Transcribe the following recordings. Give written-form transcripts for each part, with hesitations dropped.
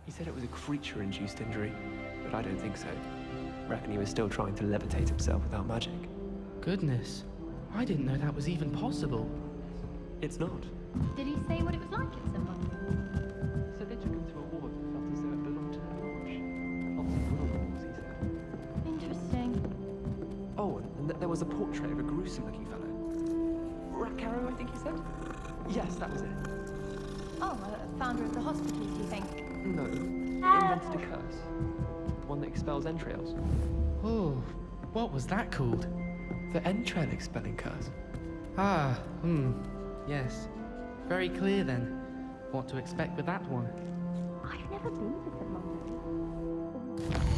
He said it was a creature-induced injury, but I don't think so. Reckon he was still trying to levitate himself without magic. Goodness, I didn't know that was even possible. It's not. Did he say what it was like at St. Mungo's? So they took him to a ward that felt as though it belonged to the lodge. Lots of rules, he said. Interesting. Oh, and there was a portrait of a gruesome-looking fellow. Rackaro, I think he said? Yes, that was it. Oh, a founder of the hospital, do you think? No, invented a curse. One that expels entrails. Oh, what was that called? The entrail expelling curse. Ah, yes. Very clear then. What to expect with that one. I've never been to St. Mungo's.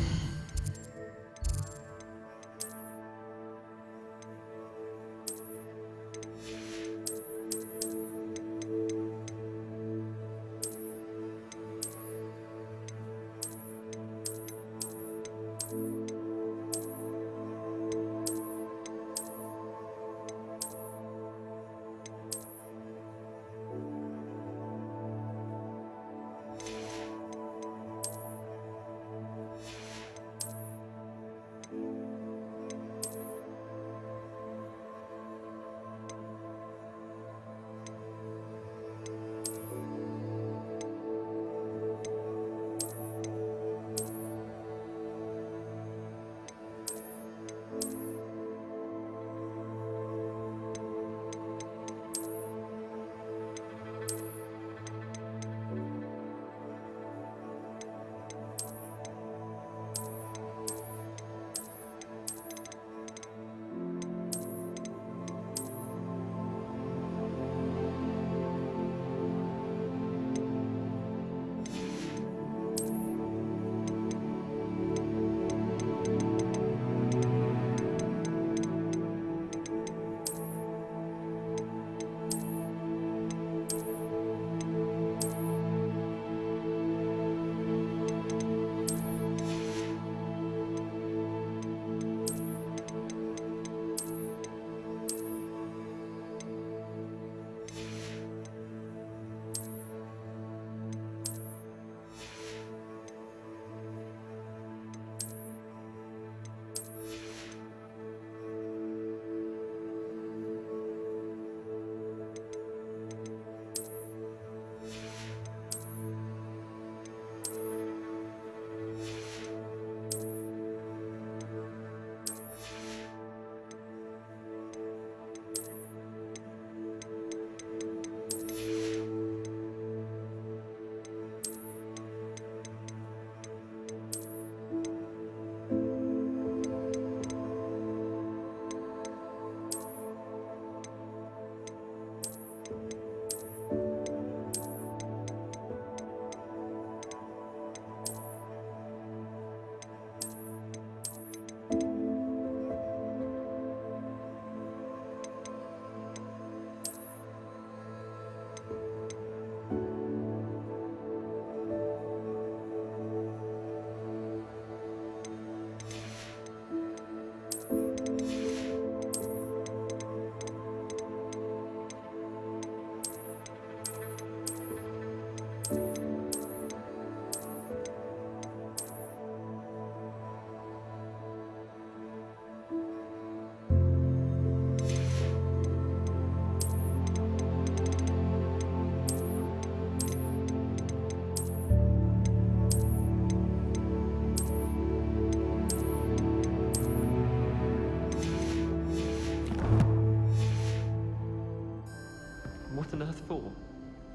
What on earth for?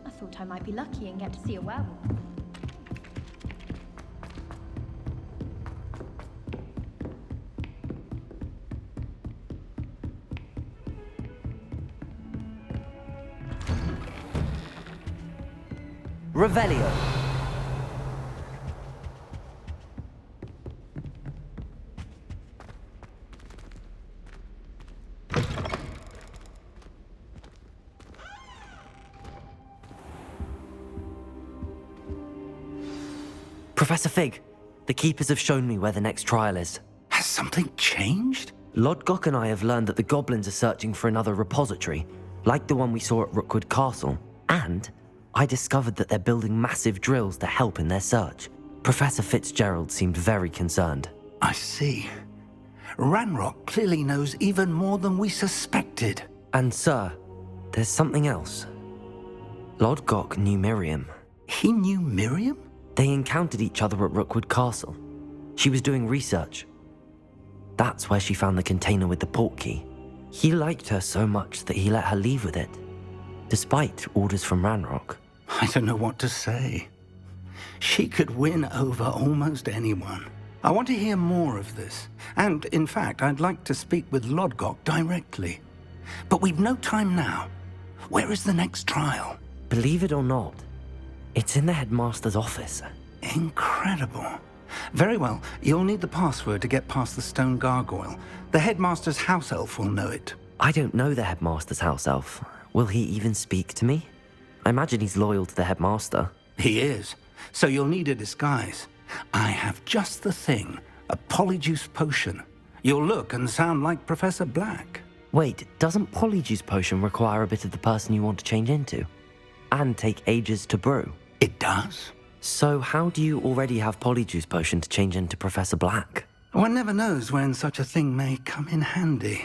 I thought I might be lucky and get to see a werewolf. Revelio. Professor Fig, the Keepers have shown me where the next trial is. Has something changed? Lodgok and I have learned that the goblins are searching for another repository, like the one we saw at Rookwood Castle. And I discovered that they're building massive drills to help in their search. Professor Fitzgerald seemed very concerned. I see. Ranrock clearly knows even more than we suspected. And sir, there's something else. Lodgok knew Miriam. He knew Miriam? They encountered each other at Rookwood Castle. She was doing research. That's where she found the container with the portkey. He liked her so much that he let her leave with it, despite orders from Ranrock. I don't know what to say. She could win over almost anyone. I want to hear more of this. And, in fact, I'd like to speak with Lodgok directly. But we've no time now. Where is the next trial? Believe it or not, it's in the headmaster's office. Incredible. Very well. You'll need the password to get past the stone gargoyle. The headmaster's house elf will know it. I don't know the headmaster's house elf. Will he even speak to me? I imagine he's loyal to the headmaster. He is. So you'll need a disguise. I have just the thing. A polyjuice potion. You'll look and sound like Professor Black. Wait, doesn't Polyjuice Potion require a bit of the person you want to change into? And take ages to brew? It does? So how do you already have Polyjuice Potion to change into Professor Black? One never knows when such a thing may come in handy.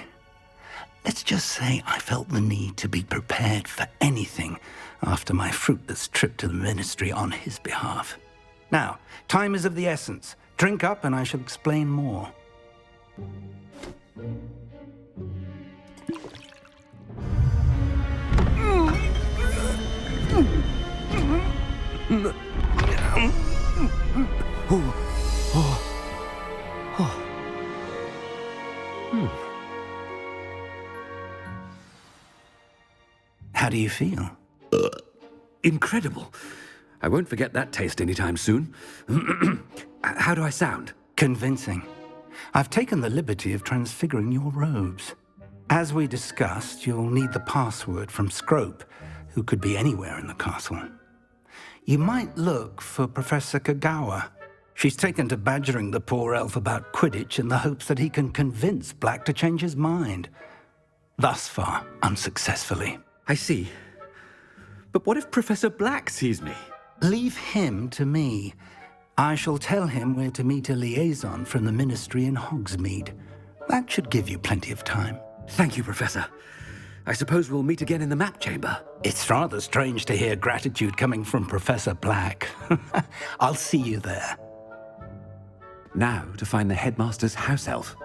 Let's just say I felt the need to be prepared for anything after my fruitless trip to the ministry on his behalf. Now, time is of the essence. Drink up and I shall explain more. How do you feel? Incredible. I won't forget that taste anytime soon. How do I sound? Convincing. I've taken the liberty of transfiguring your robes. As we discussed, you'll need the password from Scrope, who could be anywhere in the castle. You might look for Professor Kagawa. She's taken to badgering the poor elf about Quidditch in the hopes that he can convince Black to change his mind. Thus far, unsuccessfully. I see. But what if Professor Black sees me? Leave him to me. I shall tell him where to meet a liaison from the ministry in Hogsmeade. That should give you plenty of time. Thank you, Professor. I suppose we'll meet again in the map chamber. It's rather strange to hear gratitude coming from Professor Black. I'll see you there. Now to find the headmaster's house elf.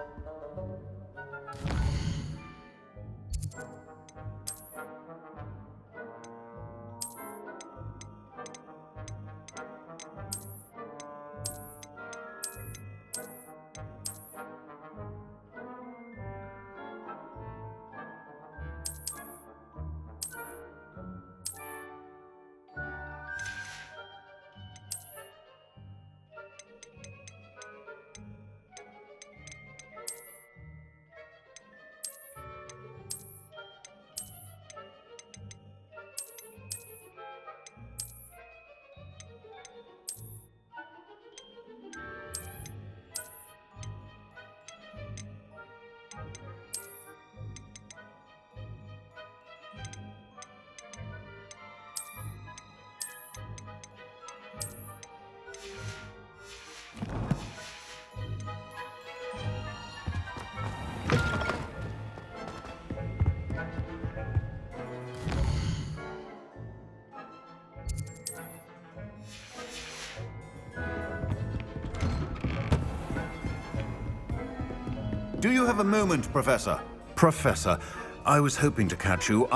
Do you have a moment, Professor? Professor, I was hoping to catch you.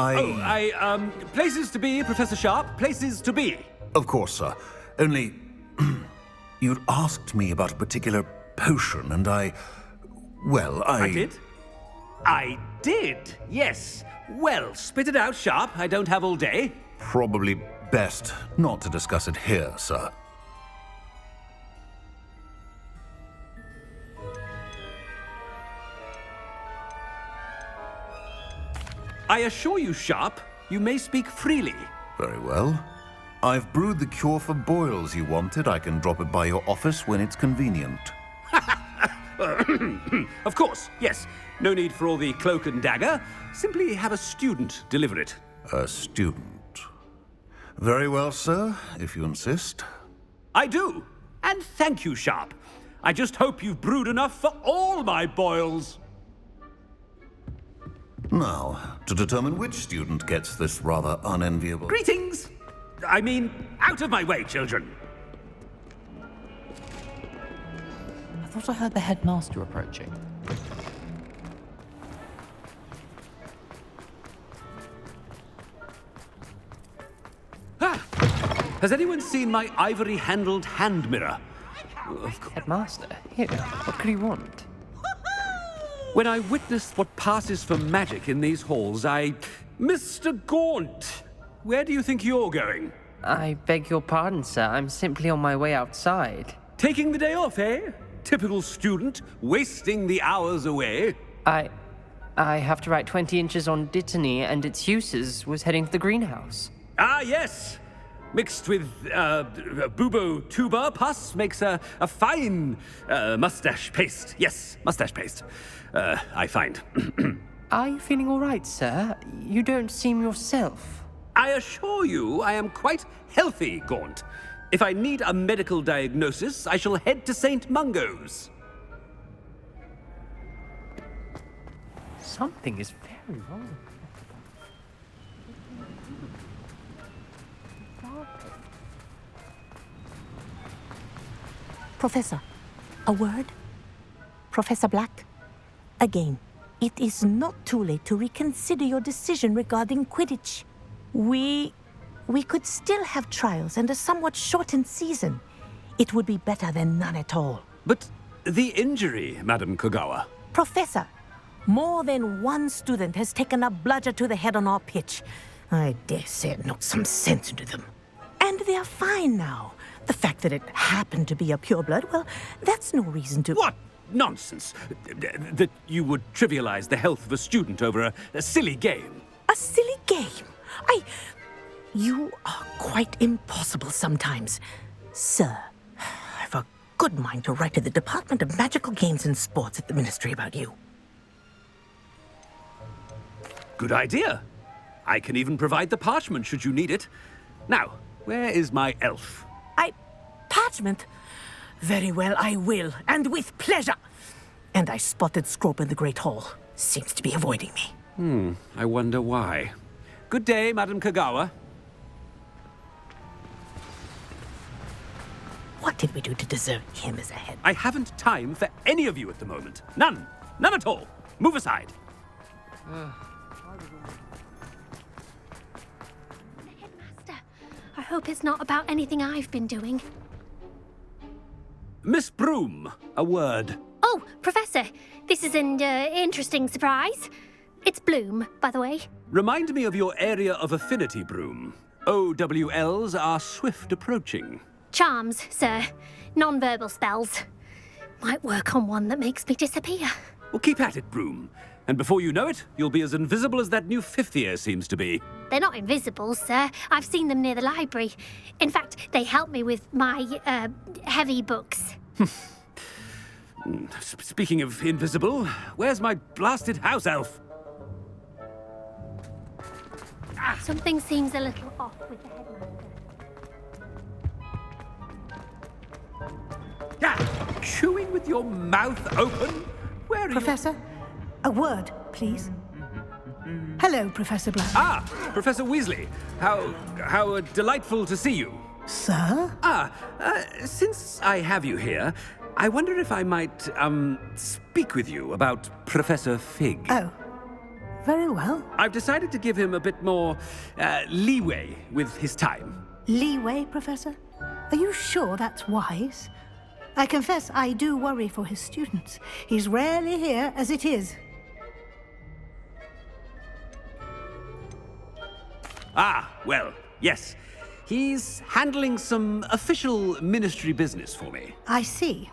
Places to be, Professor Sharp. Places to be. Of course, sir. Only... you'd asked me about a particular potion, and I did? I did, yes. Well, spit it out, Sharp. I don't have all day. Probably best not to discuss it here, sir. I assure you, Sharp, you may speak freely. Very well. I've brewed the cure for boils you wanted. I can drop it by your office when it's convenient. Of course, yes. No need for all the cloak and dagger. Simply have a student deliver it. A student. Very well, sir, if you insist. I do. And thank you, Sharp. I just hope you've brewed enough for all my boils. Now, to determine which student gets this rather unenviable... Greetings! I mean, out of my way, children. I thought I heard the headmaster approaching. Has anyone seen my ivory-handled hand mirror? Headmaster, here, what could he want? When I witness what passes for magic in these halls, Mr. Gaunt, where do you think you're going? I beg your pardon, sir. I'm simply on my way outside. Taking the day off, eh? Typical student, wasting the hours away. I have to write 20 inches on Dittany and its uses. Was heading to the greenhouse. Ah, yes. Mixed with bubo tuber pus makes a fine mustache paste. Yes, mustache paste. I find. Are you feeling all right, sir? You don't seem yourself. I assure you I am quite healthy, Gaunt. If I need a medical diagnosis, I shall head to St. Mungo's. Something is very wrong. Professor, a word? Professor Black? Again, it is not too late to reconsider your decision regarding Quidditch. We could still have trials and a somewhat shortened season. It would be better than none at all. But the injury, Madam Kogawa. Professor, more than one student has taken a bludger to the head on our pitch. I dare say it knocked some sense into them. And they're fine now. The fact that it happened to be a pureblood, well, that's no reason to... What nonsense! That you would trivialize the health of a student over a silly game. A silly game? You are quite impossible sometimes. Sir, I've a good mind to write to the Department of Magical Games and Sports at the Ministry about you. Good idea. I can even provide the parchment should you need it. Now, where is my elf? Parchment? Very well, I will, and with pleasure. And I spotted Scrope in the Great Hall. Seems to be avoiding me. I wonder why. Good day, Madam Kogawa. What did we do to deserve him as a head? I haven't time for any of you at the moment. None. None at all. Move aside. Headmaster, I hope it's not about anything I've been doing. Miss Broom, a word. Oh, Professor, this is an interesting surprise. It's Bloom, by the way. Remind me of your area of affinity, Broom. OWLs are swift approaching. Charms, sir. Non-verbal spells. Might work on one that makes me disappear. Well, keep at it, Broom. And before you know it, you'll be as invisible as that new fifth year seems to be. They're not invisible, sir. I've seen them near the library. In fact, they help me with my, heavy books. Speaking of invisible, where's my blasted house elf? Something seems a little off with the headmaster. Chewing with your mouth open? Where are Professor, a word, please. Hello, Professor Black. Professor Weasley. How delightful to see you. Sir? Since I have you here, I wonder if I might, speak with you about Professor Fig. Oh, very well. I've decided to give him a bit more, leeway with his time. Leeway, Professor? Are you sure that's wise? I confess I do worry for his students. He's rarely here as it is. Well, yes. He's handling some official ministry business for me. I see.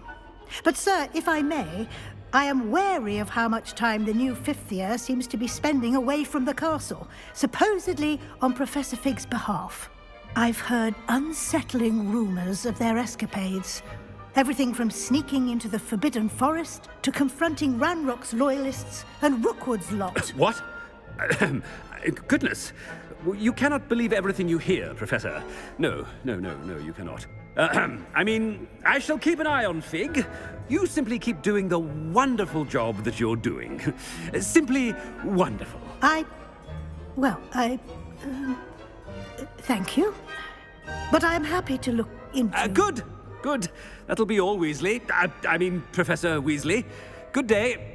But, sir, if I may, I am wary of how much time the new fifth year seems to be spending away from the castle, supposedly on Professor Fig's behalf. I've heard unsettling rumors of their escapades. Everything from sneaking into the Forbidden Forest to confronting Ranrock's loyalists and Rookwood's lot. What? Goodness. You cannot believe everything you hear, Professor. No, you cannot. I mean, I shall keep an eye on Fig. You simply keep doing the wonderful job that you're doing. Simply wonderful. Thank you. But I'm happy to look into... Good. That'll be all, Weasley. I mean, Professor Weasley. Good day.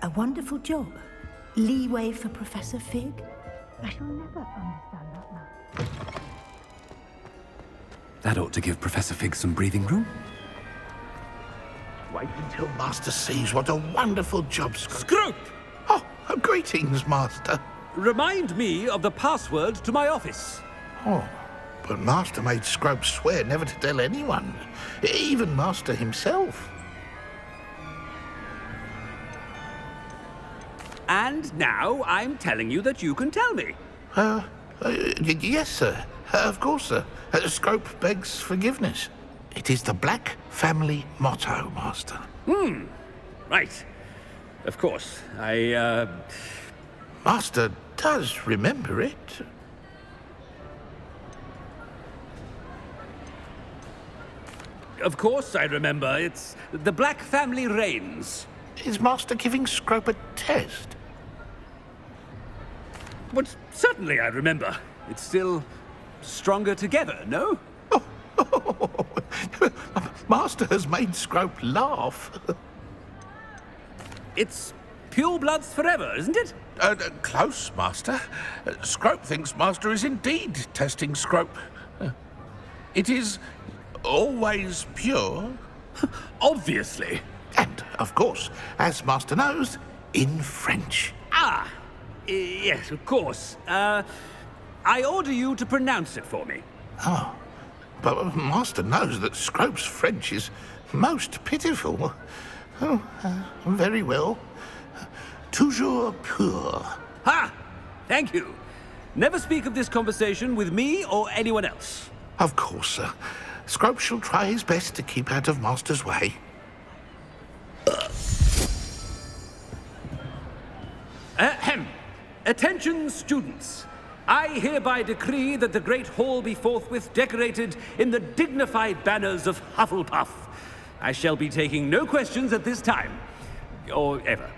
A wonderful job. Leeway for Professor Fig. I shall never understand that now. That ought to give Professor Fig some breathing room. Wait until Master sees what a wonderful job Scrope! Oh, greetings, Master. Remind me of the password to my office. Oh, but Master made Scrope swear never to tell anyone, even Master himself. And now I'm telling you that you can tell me. Yes, sir. Of course, sir. Scrope begs forgiveness. It is the Black family motto, Master. Right. Of course. Master does remember it. Of course I remember. It's the Black family reigns. Is Master giving Scrope a test? But certainly I remember. It's still stronger together, no? Master has made Scrope laugh. It's pure bloods forever, isn't it? Close, Master. Scrope thinks Master is indeed testing Scrope. It is always pure. Obviously. And, of course, as Master knows, in French. Yes, of course. I order you to pronounce it for me. Oh, but Master knows that Scrope's French is most pitiful. Oh, very well. Toujours pur. Ha! Thank you. Never speak of this conversation with me or anyone else. Of course, sir. Scrope shall try his best to keep out of Master's way. Ahem. Attention, students. I hereby decree that the Great Hall be forthwith decorated in the dignified banners of Hufflepuff. I shall be taking no questions at this time. Or ever.